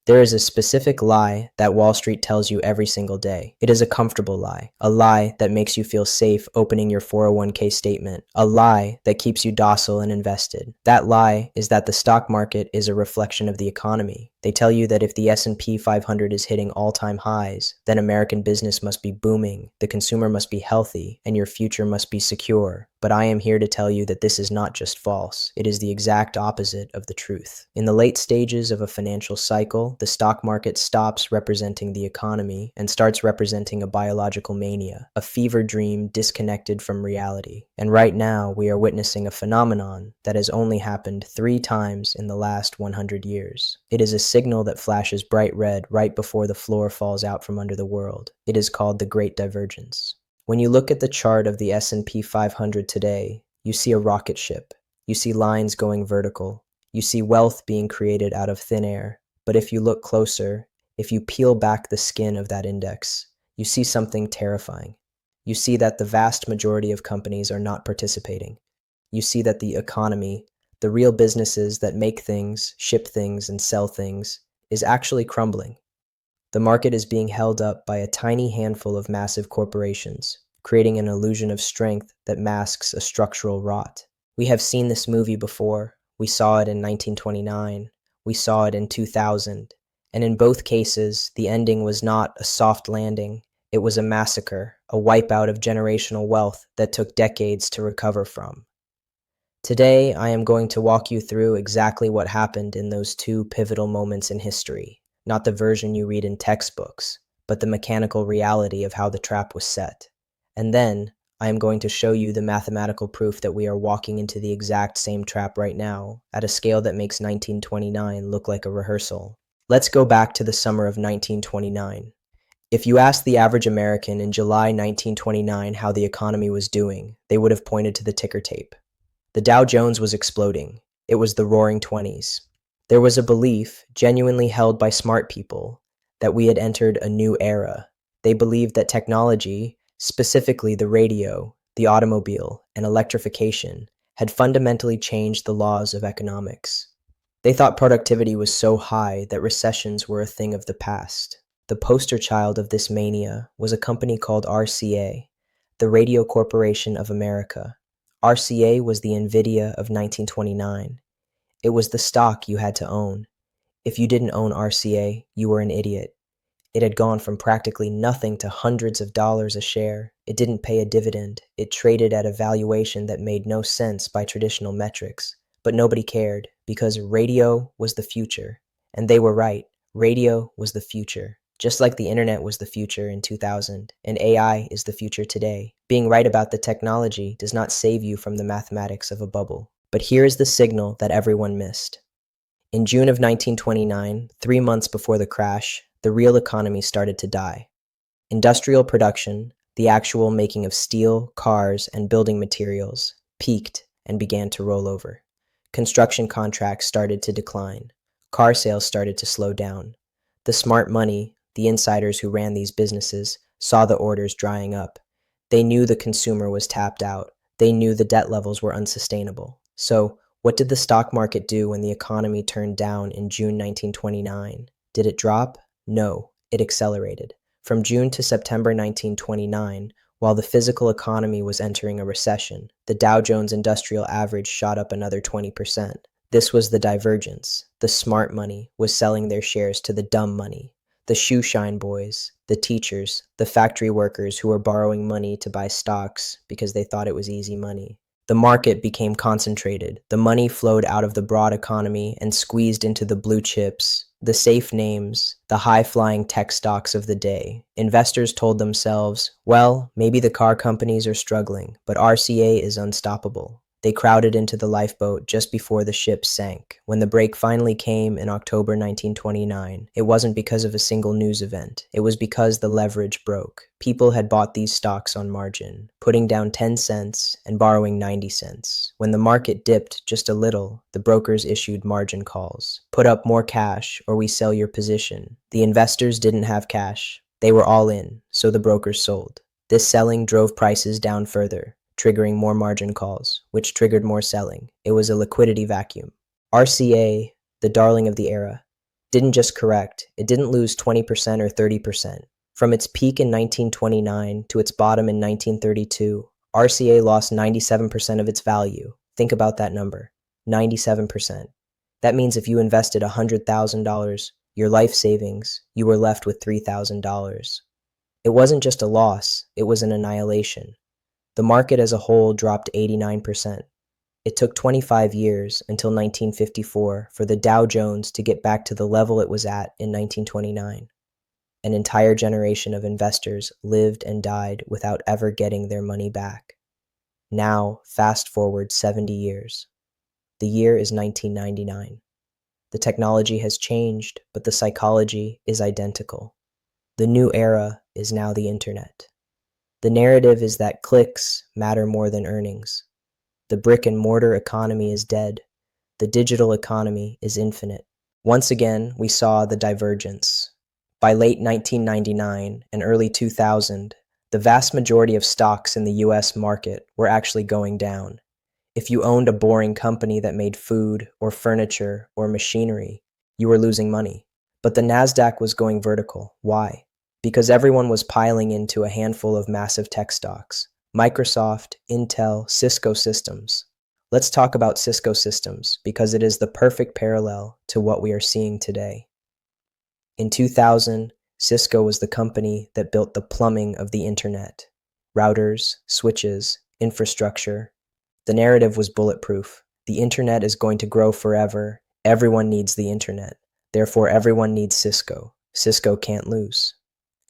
There is a specific lie that Wall Street tells you every single day. It is a comfortable lie, a lie that makes you feel safe opening your 401k statement, a lie that keeps you docile and invested. That lie is that the stock market is a reflection of the economy. They tell you that if the S&P 500 is hitting all-time highs, then American business must be booming, the consumer must be healthy, and your future must be secure. But I am here to tell you that this is not just false. It is the exact opposite of the truth. In the late stages of a financial cycle, the stock market stops representing the economy and starts representing a biological mania, a fever dream disconnected from reality. And right now, we are witnessing a phenomenon that has only happened 3 times in the last 100 years. It is a signal that flashes bright red right before the floor falls out from under the world. It is called the Great Divergence. When you look at the chart of the S&P 500 today, you see a rocket ship. You see lines going vertical. You see wealth being created out of thin air. But if you look closer, if you peel back the skin of that index, you see something terrifying. You see that the vast majority of companies are not participating. You see that the economy, the real businesses that make things, ship things, and sell things, is actually crumbling. The market is being held up by a tiny handful of massive corporations, creating an illusion of strength that masks a structural rot. We have seen this movie before. We saw it in 1929. We saw it in 2000. And in both cases, the ending was not a soft landing. It was a massacre, a wipeout of generational wealth that took decades to recover from. Today, I am going to walk you through exactly what happened in those 2 pivotal moments in history. Not the version you read in textbooks, but the mechanical reality of how the trap was set. And then, I am going to show you the mathematical proof that we are walking into the exact same trap right now, at a scale that makes 1929 look like a rehearsal. Let's go back to the summer of 1929. If you asked the average American in July 1929 how the economy was doing, they would have pointed to the ticker tape. The Dow Jones was exploding. It was the roaring 20s. There was a belief, genuinely held by smart people, that we had entered a new era. They believed that technology, specifically the radio, the automobile, and electrification, had fundamentally changed the laws of economics. They thought productivity was so high that recessions were a thing of the past. The poster child of this mania was a company called RCA, the Radio Corporation of America. RCA was the Nvidia of 1929. It was the stock you had to own. If you didn't own RCA, you were an idiot. It had gone from practically nothing to hundreds of dollars a share. It didn't pay a dividend. It traded at a valuation that made no sense by traditional metrics. But nobody cared, because radio was the future. And they were right. Radio was the future. Just like the internet was the future in 2000, and AI is the future today. Being right about the technology does not save you from the mathematics of a bubble. But here is the signal that everyone missed. In June of 1929, 3 months before the crash, the real economy started to die. Industrial production, the actual making of steel, cars, and building materials, peaked and began to roll over. Construction contracts started to decline. Car sales started to slow down. The smart money, the insiders who ran these businesses, saw the orders drying up. They knew the consumer was tapped out. They knew the debt levels were unsustainable. So, what did the stock market do when the economy turned down in June 1929? Did it drop? No, it accelerated. From June to September 1929, while the physical economy was entering a recession, the Dow Jones Industrial Average shot up another 20%. This was the divergence. The smart money was selling their shares to the dumb money. The shoe shine boys, the teachers, the factory workers who were borrowing money to buy stocks because they thought it was easy money. The market became concentrated. The money flowed out of the broad economy and squeezed into the blue chips, the safe names, the high-flying tech stocks of the day. Investors told themselves, well, maybe the car companies are struggling, but RCA is unstoppable. They crowded into the lifeboat just before the ship sank. When the break finally came in October 1929, it wasn't because of a single news event. It was because the leverage broke. People had bought these stocks on margin, putting down 10 cents and borrowing 90 cents. When the market dipped just a little, the brokers issued margin calls. Put up more cash or we sell your position. The investors didn't have cash. They were all in, so the brokers sold. This selling drove prices down further, triggering more margin calls, which triggered more selling. It was a liquidity vacuum. RCA, the darling of the era, didn't just correct, it didn't lose 20% or 30%. From its peak in 1929 to its bottom in 1932, RCA lost 97% of its value. Think about that number, 97%. That means if you invested $100,000, your life savings, you were left with $3,000. It wasn't just a loss, it was an annihilation. The market as a whole dropped 89%. It took 25 years until 1954 for the Dow Jones to get back to the level it was at in 1929. An entire generation of investors lived and died without ever getting their money back. Now, fast forward 70 years. The year is 1999. The technology has changed, but the psychology is identical. The new era is now the internet. The narrative is that clicks matter more than earnings. The brick and mortar economy is dead. The digital economy is infinite. Once again, we saw the divergence. By late 1999 and early 2000, the vast majority of stocks in the US market were actually going down. If you owned a boring company that made food or furniture or machinery, you were losing money. But the Nasdaq was going vertical. Why? Because everyone was piling into a handful of massive tech stocks. Microsoft, Intel, Cisco Systems. Let's talk about Cisco Systems because it is the perfect parallel to what we are seeing today. In 2000, Cisco was the company that built the plumbing of the internet. Routers, switches, infrastructure. The narrative was bulletproof. The internet is going to grow forever. Everyone needs the internet. Therefore, everyone needs Cisco. Cisco can't lose.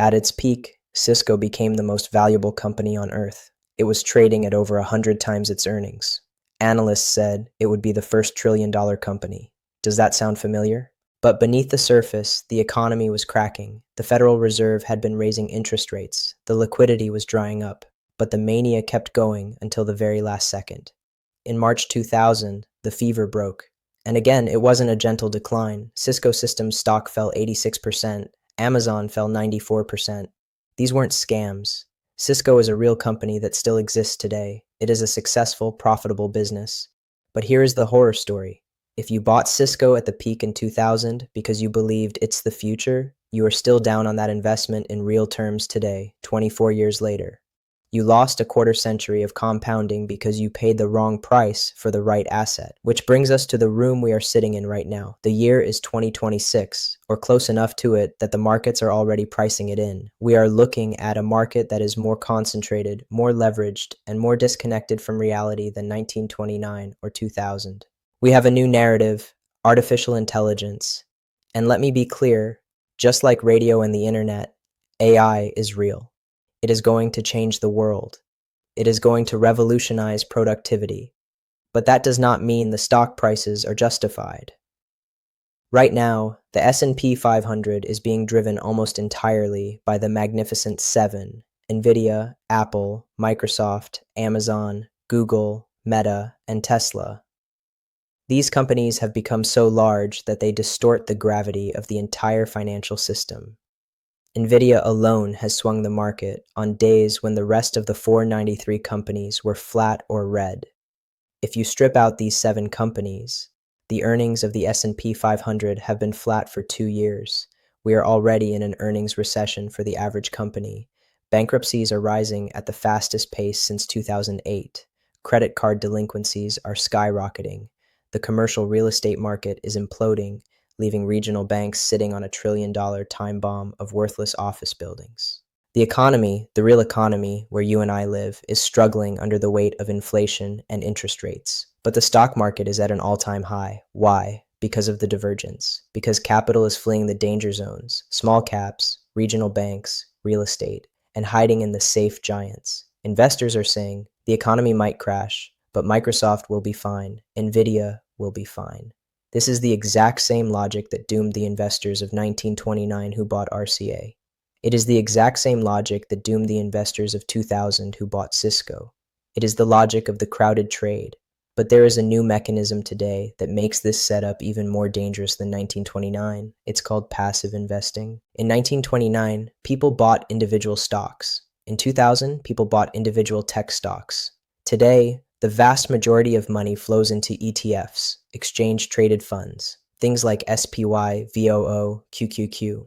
At its peak, Cisco became the most valuable company on earth. It was trading at over 100 times its earnings. Analysts said it would be the first trillion-dollar company. Does that sound familiar? But beneath the surface, the economy was cracking. The Federal Reserve had been raising interest rates. The liquidity was drying up. But the mania kept going until the very last second. In March 2000, the fever broke. And again, it wasn't a gentle decline. Cisco Systems stock fell 86%. Amazon fell 94%. These weren't scams. Cisco is a real company that still exists today. It is a successful, profitable business. But here is the horror story. If you bought Cisco at the peak in 2000 because you believed it's the future, you are still down on that investment in real terms today, 24 years later. You lost a quarter century of compounding because you paid the wrong price for the right asset. Which brings us to the room we are sitting in right now. The year is 2026, or close enough to it that the markets are already pricing it in. We are looking at a market that is more concentrated, more leveraged, and more disconnected from reality than 1929 or 2000. We have a new narrative, artificial intelligence. And let me be clear, just like radio and the internet, AI is real. It is going to change the world. It is going to revolutionize productivity. But that does not mean the stock prices are justified. Right now, the S&P 500 is being driven almost entirely by the Magnificent Seven: Nvidia, Apple, Microsoft, Amazon, Google, Meta, and Tesla. These companies have become so large that they distort the gravity of the entire financial system. Nvidia alone has swung the market on days when the rest of the 493 companies were flat or red. If you strip out these 7 companies, the earnings of the S&P 500 have been flat for 2 years. We are already in an earnings recession for the average company. Bankruptcies are rising at the fastest pace since 2008. Credit card delinquencies are skyrocketing. The commercial real estate market is imploding, leaving regional banks sitting on $1 trillion time bomb of worthless office buildings. The economy, the real economy where you and I live, is struggling under the weight of inflation and interest rates. But the stock market is at an all-time high. Why? Because of the divergence. Because capital is fleeing the danger zones, small caps, regional banks, real estate, and hiding in the safe giants. Investors are saying the economy might crash, but Microsoft will be fine. Nvidia will be fine. This is the exact same logic that doomed the investors of 1929 who bought RCA. It is the exact same logic that doomed the investors of 2000 who bought Cisco. It is the logic of the crowded trade. But there is a new mechanism today that makes this setup even more dangerous than 1929. It's called passive investing. In 1929, people bought individual stocks. In 2000, people bought individual tech stocks. Today, the vast majority of money flows into ETFs, exchange-traded funds. things like SPY, VOO, QQQ.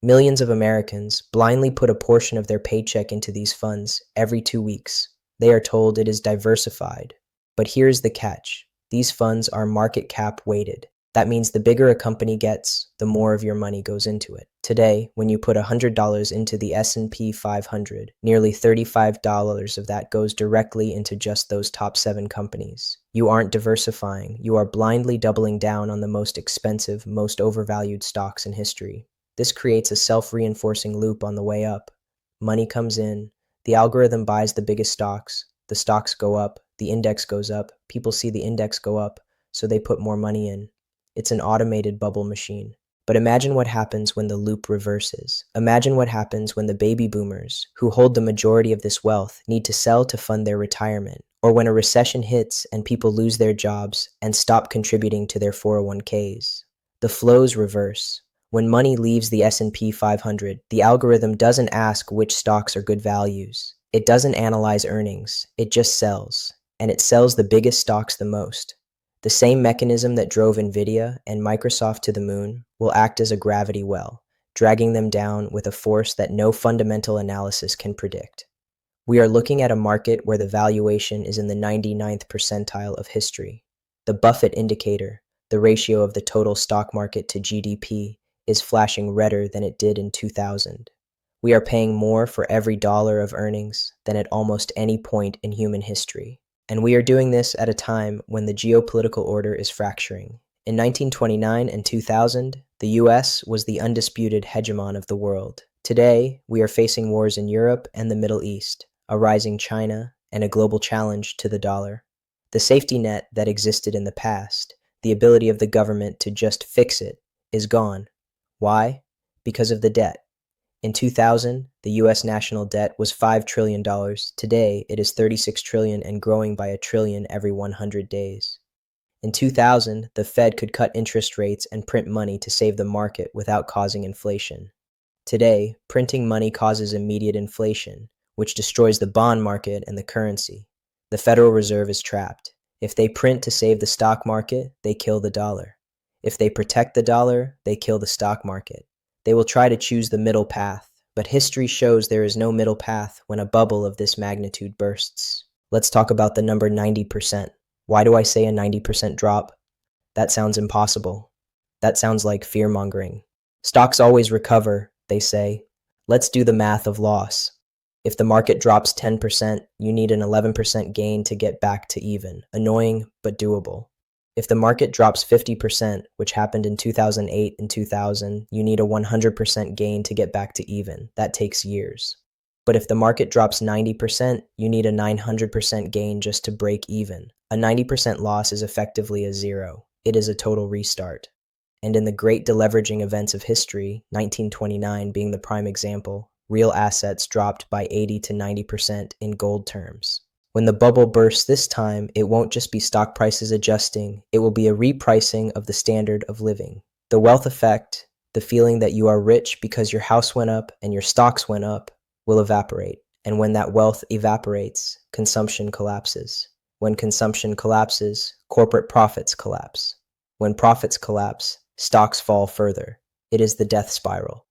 Millions of Americans blindly put a portion of their paycheck into these funds every 2 weeks. They are told it is diversified. But here's the catch. These funds are market cap weighted. That means the bigger a company gets, the more of your money goes into it. Today, when you put $100 into the S&P 500, nearly $35 of that goes directly into just those top 7 companies. You aren't diversifying. You are blindly doubling down on the most expensive, most overvalued stocks in history. This creates a self-reinforcing loop on the way up. Money comes in, the algorithm buys the biggest stocks, the stocks go up, the index goes up, people see the index go up, so they put more money in. It's an automated bubble machine. But imagine what happens when the loop reverses. Imagine what happens when the baby boomers, who hold the majority of this wealth, need to sell to fund their retirement, or when a recession hits and people lose their jobs and stop contributing to their 401ks. The flows reverse. When money leaves the S&P 500, the algorithm doesn't ask which stocks are good values. It doesn't analyze earnings. It just sells. And it sells the biggest stocks the most. The same mechanism that drove Nvidia and Microsoft to the moon will act as a gravity well, dragging them down with a force that no fundamental analysis can predict. We are looking at a market where the valuation is in the 99th percentile of history. The Buffett indicator, the ratio of the total stock market to GDP, is flashing redder than it did in 2000. We are paying more for every dollar of earnings than at almost any point in human history. And we are doing this at a time when the geopolitical order is fracturing. In 1929 and 2000, the US was the undisputed hegemon of the world. Today, we are facing wars in Europe and the Middle East, a rising China, and a global challenge to the dollar. The safety net that existed in the past, the ability of the government to just fix it, is gone. Why? Because of the debt. In 2000, the U.S. national debt was $5 trillion. Today, it is $36 trillion and growing by $1 trillion every 100 days. In 2000, the Fed could cut interest rates and print money to save the market without causing inflation. Today, printing money causes immediate inflation, which destroys the bond market and the currency. The Federal Reserve is trapped. If they print to save the stock market, they kill the dollar. If they protect the dollar, they kill the stock market. They will try to choose the middle path, but history shows there is no middle path when a bubble of this magnitude bursts. Let's talk about the number 90%. Why do I say a 90% drop? That sounds impossible. That sounds like fear-mongering. Stocks always recover, they say. Let's do the math of loss. If the market drops 10%, you need an 11% gain to get back to even. Annoying, but doable. If the market drops 50%, which happened in 2008 and 2000, you need a 100% gain to get back to even. That takes years. But if the market drops 90%, you need a 900% gain just to break even. A 90% loss is effectively a zero. It is a total restart. And in the great deleveraging events of history, 1929 being the prime example, real assets dropped by 80 to 90% in gold terms. When the bubble bursts this time, it won't just be stock prices adjusting, it will be a repricing of the standard of living. The wealth effect, the feeling that you are rich because your house went up and your stocks went up, will evaporate. And when that wealth evaporates, consumption collapses. When consumption collapses, corporate profits collapse. When profits collapse, stocks fall further. It is the death spiral.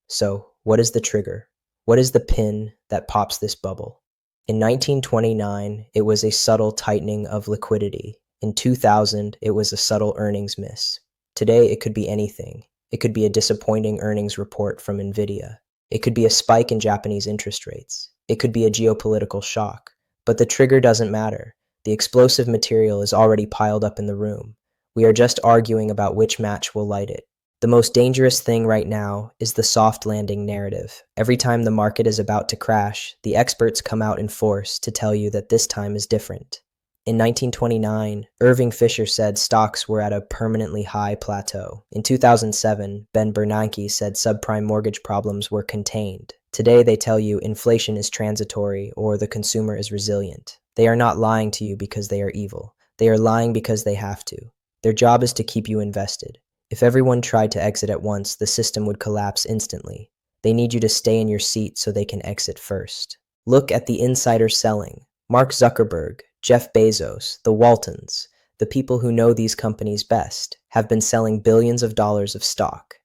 So, what is the trigger? What is the pin that pops this bubble? In 1929, it was a subtle tightening of liquidity. In 2000, it was a subtle earnings miss. Today, it could be anything. It could be a disappointing earnings report from Nvidia. It could be a spike in Japanese interest rates. It could be a geopolitical shock. But the trigger doesn't matter. The explosive material is already piled up in the room. We are just arguing about which match will light it. The most dangerous thing right now is the soft landing narrative. Every time the market is about to crash, the experts come out in force to tell you that this time is different. In 1929, Irving Fisher said stocks were at a permanently high plateau. In 2007, Ben Bernanke said subprime mortgage problems were contained. Today they tell you inflation is transitory or the consumer is resilient. They are not lying to you because they are evil. They are lying because they have to. Their job is to keep you invested. If everyone tried to exit at once, the system would collapse instantly. They need you to stay in your seat so they can exit first. Look at the insider selling. Mark Zuckerberg, Jeff Bezos, the Waltons. The people who know these companies best have been selling billions of dollars of stock.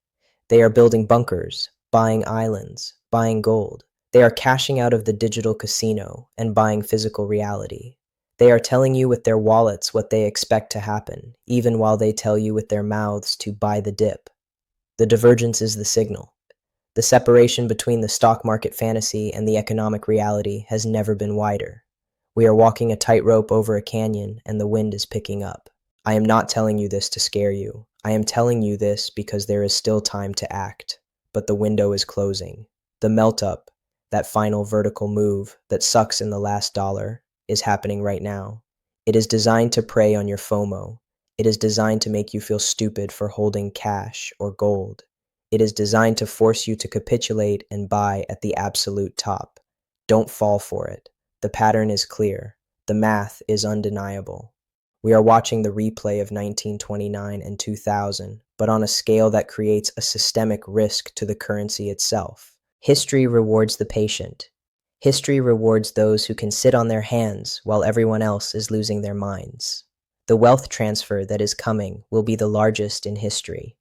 They are building bunkers, buying islands, buying gold. They are cashing out of the digital casino and buying physical reality. They are telling you with their wallets what they expect to happen, even while they tell you with their mouths to buy the dip. The divergence is the signal. The separation between the stock market fantasy and the economic reality has never been wider. We are walking a tightrope over a canyon, and the wind is picking up. I am not telling you this to scare you. I am telling you this because there is still time to act. But the window is closing. The melt-up, that final vertical move that sucks in the last dollar, is happening right now. It is designed to prey on your FOMO. It is designed to make you feel stupid for holding cash or gold. It is designed to force you to capitulate and buy at the absolute top. Don't fall for it. The pattern is clear. The math is undeniable. We are watching the replay of 1929 and 2000, but on a scale that creates a systemic risk to the currency itself. History rewards the patient. History rewards those who can sit on their hands while everyone else is losing their minds. The wealth transfer that is coming will be the largest in history.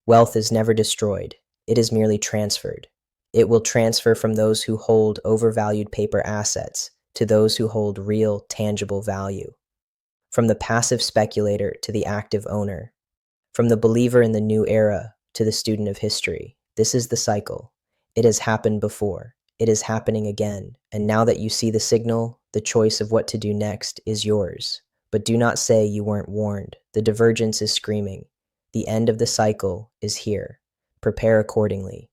Wealth is never destroyed. It is merely transferred. It will transfer from those who hold overvalued paper assets to those who hold real, tangible value. From the passive speculator to the active owner. From the believer in the new era to the student of history. This is the cycle. It has happened before. It is happening again. And now that you see the signal, the choice of what to do next is yours. But do not say you weren't warned. The divergence is screaming. The end of the cycle is here. Prepare accordingly.